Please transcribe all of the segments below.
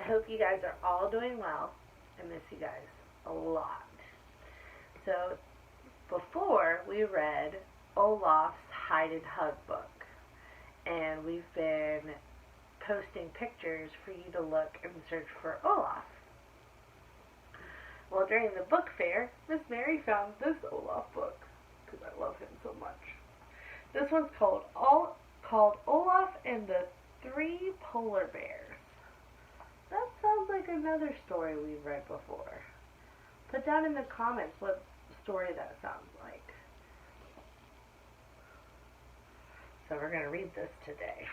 hope you guys are all doing well. I miss you guys a lot. So, before we read Olaf's Hide and Hug book, and we've been posting pictures for you to look and search for Olaf. Well, during the book fair, Miss Mary found this Olaf book, because I love him so much. This one's called Olaf and the Three Polar Bears. That sounds like another story we've read before. Put down in the comments what story that sounds like. So we're going to read this today.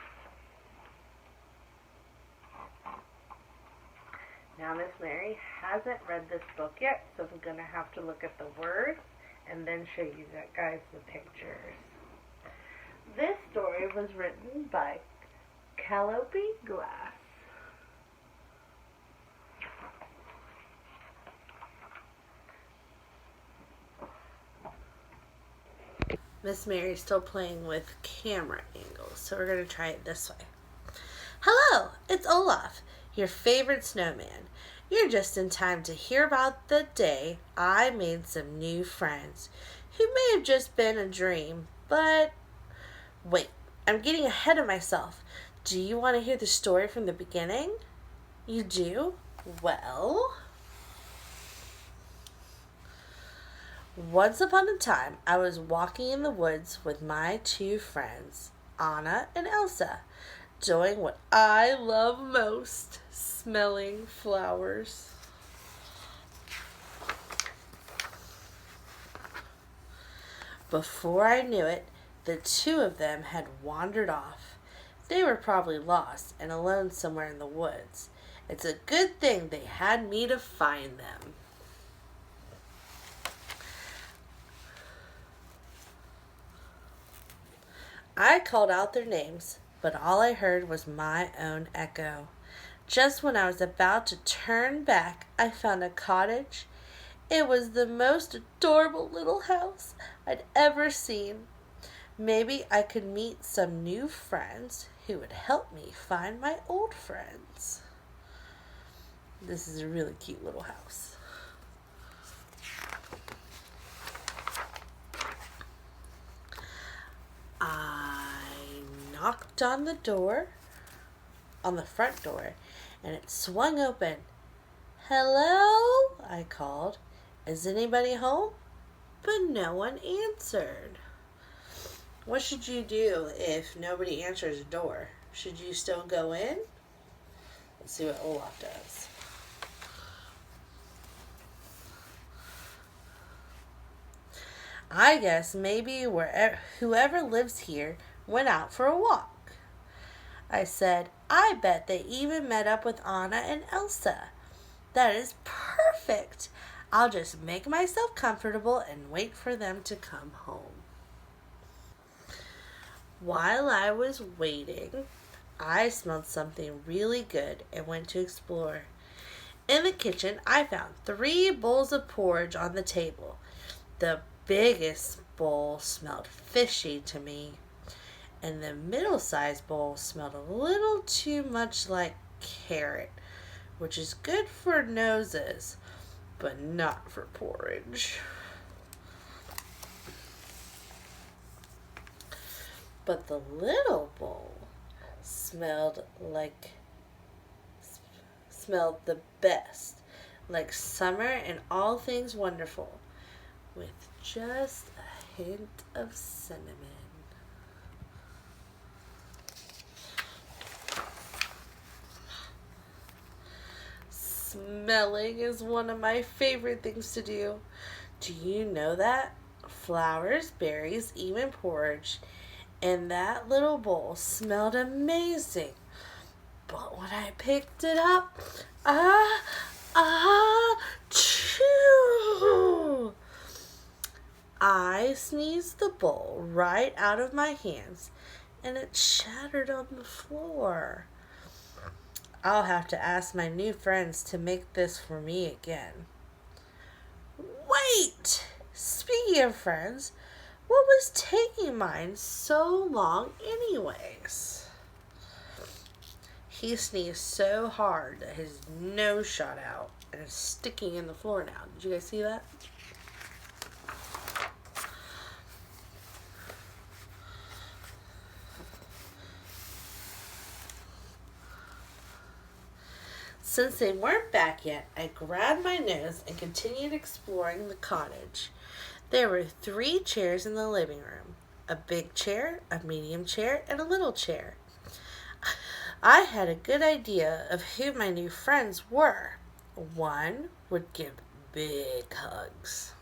Now Miss Mary hasn't read this book yet, so I'm going to have to look at the words and then show you guys the pictures. This story was written by Calliope Glass. Miss Mary's still playing with camera angles, so we're going to try it this way. Hello, it's Olaf, your favorite snowman. You're just in time to hear about the day I made some new friends who may have just been a dream, but wait, I'm getting ahead of myself. Do you want to hear the story from the beginning? You do? Well, once upon a time, I was walking in the woods with my two friends, Anna and Elsa, doing what I love most, smelling flowers. Before I knew it, the two of them had wandered off. They were probably lost and alone somewhere in the woods. It's a good thing they had me to find them. I called out their names, but all I heard was my own echo. Just when I was about to turn back, I found a cottage. It was the most adorable little house I'd ever seen. Maybe I could meet some new friends who would help me find my old friends. This is a really cute little house. I knocked on the front door, and it swung open. Hello, I called. Is anybody home? But no one answered. What should you do if nobody answers the door? Should you still go in? Let's see what Olaf does. I guess maybe whoever lives here went out for a walk. I said, I bet they even met up with Anna and Elsa. That is perfect. I'll just make myself comfortable and wait for them to come home. While I was waiting, I smelled something really good and went to explore. In the kitchen, I found 3 bowls of porridge on the table. The biggest bowl smelled fishy to me, and the middle-sized bowl smelled a little too much like carrot, which is good for noses, but not for porridge. But the little bowl smelled the best, like summer and all things wonderful, with just a hint of cinnamon. Smelling is one of my favorite things to do. Do you know that? Flowers, berries, even porridge. And that little bowl smelled amazing. But when I picked it up, choo! I sneezed the bowl right out of my hands, and it shattered on the floor. I'll have to ask my new friends to make this for me again. Wait! Speaking of friends, what was taking mine so long anyways? He sneezed so hard that his nose shot out and is sticking in the floor now. Did you guys see that? Since they weren't back yet, I grabbed my nose and continued exploring the cottage. There were 3 chairs in the living room. A big chair, a medium chair, and a little chair. I had a good idea of who my new friends were. One would give big hugs.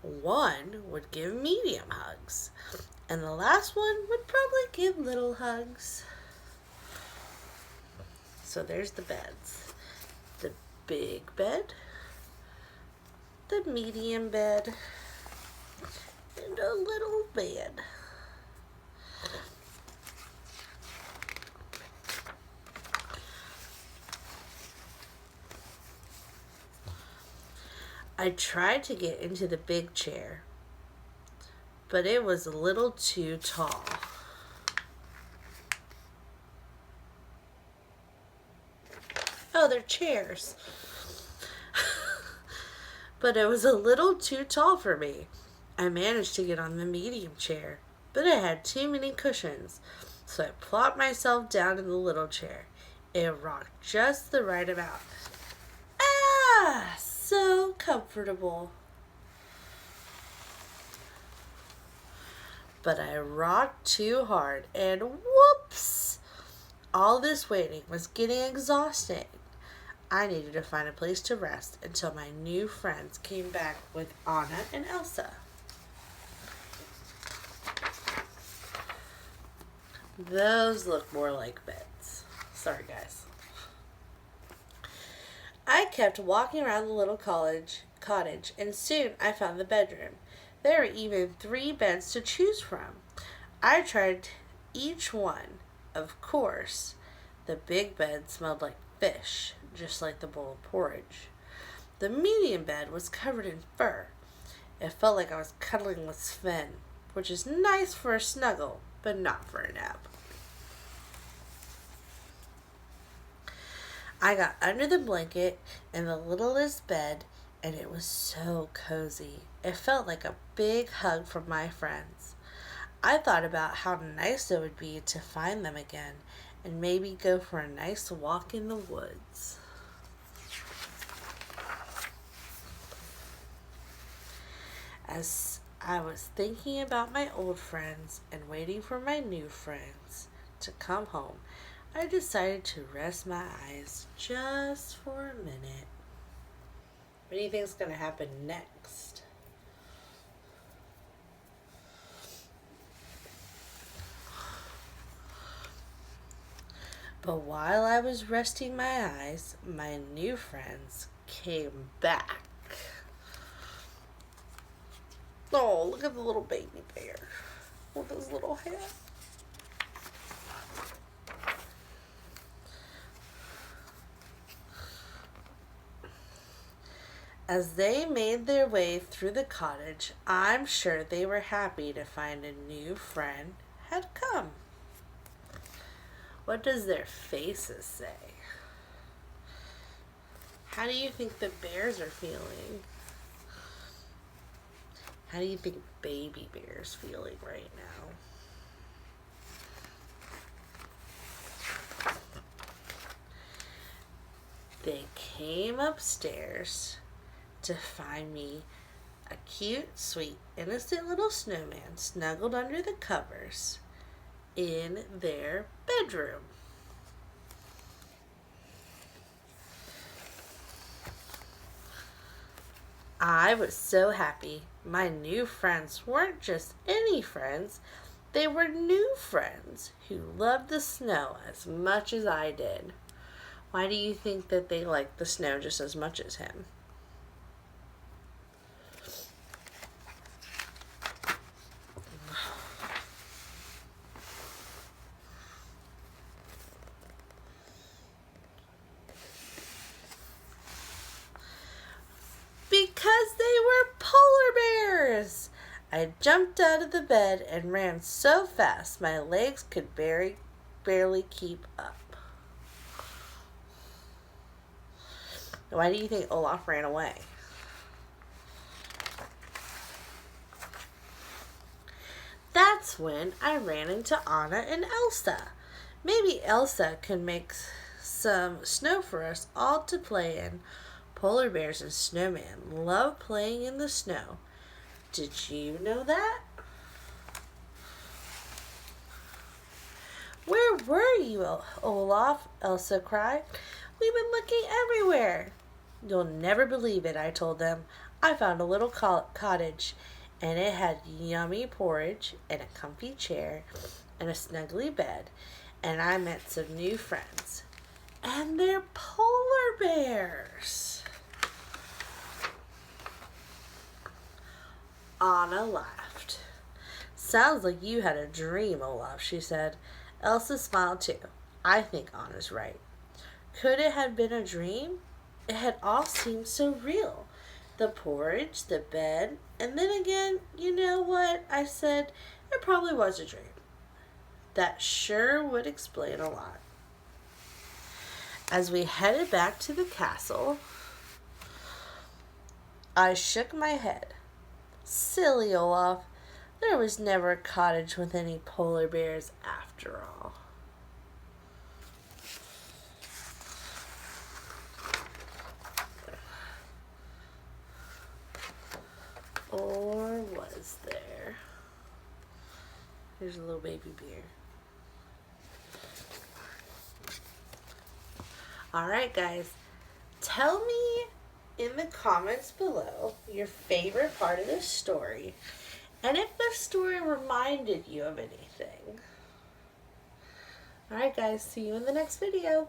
One would give medium hugs. And the last one would probably give little hugs. So there's the beds. The big bed, the medium bed, and a little bed. I tried to get into the big chair, but it was a little too tall. Oh, they're chairs. But it was a little too tall for me. I managed to get on the medium chair, but it had too many cushions, so I plopped myself down in the little chair. It rocked just the right amount. Ah, so comfortable. But I rocked too hard, and whoops! All this waiting was getting exhausting. I needed to find a place to rest until my new friends came back with Anna and Elsa. Those look more like beds. Sorry, guys. I kept walking around the little cottage, and soon I found the bedroom. There were even 3 beds to choose from. I tried each one. Of course, the big bed smelled like fish, just like the bowl of porridge. The medium bed was covered in fur. It felt like I was cuddling with Sven, which is nice for a snuggle, but not for a nap. I got under the blanket in the littlest bed, and it was so cozy. It felt like a big hug from my friends. I thought about how nice it would be to find them again and maybe go for a nice walk in the woods. As I was thinking about my old friends and waiting for my new friends to come home, I decided to rest my eyes just for a minute. What do you think is going to happen next? But while I was resting my eyes, my new friends came back. Oh, look at the little baby bear with his little head. As they made their way through the cottage, I'm sure they were happy to find a new friend had come. What does their faces say? How do you think the bears are feeling? How do you think baby bear's feeling right now? They came upstairs to find me a cute, sweet, innocent little snowman snuggled under the covers in their bedroom. I was so happy. My new friends weren't just any friends. They were new friends who loved the snow as much as I did. Why do you think that they liked the snow just as much as him? Because they were polar bears! I jumped out of the bed and ran so fast my legs could barely keep up. Why do you think Olaf ran away? That's when I ran into Anna and Elsa. Maybe Elsa can make some snow for us all to play in. Polar bears and snowmen love playing in the snow. Did you know that? Where were you, Olaf? Elsa cried. We've been looking everywhere. You'll never believe it, I told them. I found a little cottage, and it had yummy porridge and a comfy chair and a snuggly bed, and I met some new friends. And they're polar bears. Anna laughed. Sounds like you had a dream, Olaf, she said. Elsa smiled too. I think Anna's right. Could it have been a dream? It had all seemed so real. The porridge, the bed, and then again, you know what? I said it probably was a dream. That sure would explain a lot. As we headed back to the castle, I shook my head. Silly Olaf. There was never a cottage with any polar bears after all. Or was there? Here's a little baby bear. Alright guys, tell me in the comments below your favorite part of this story and if the story reminded you of anything. Alright guys, see you in the next video.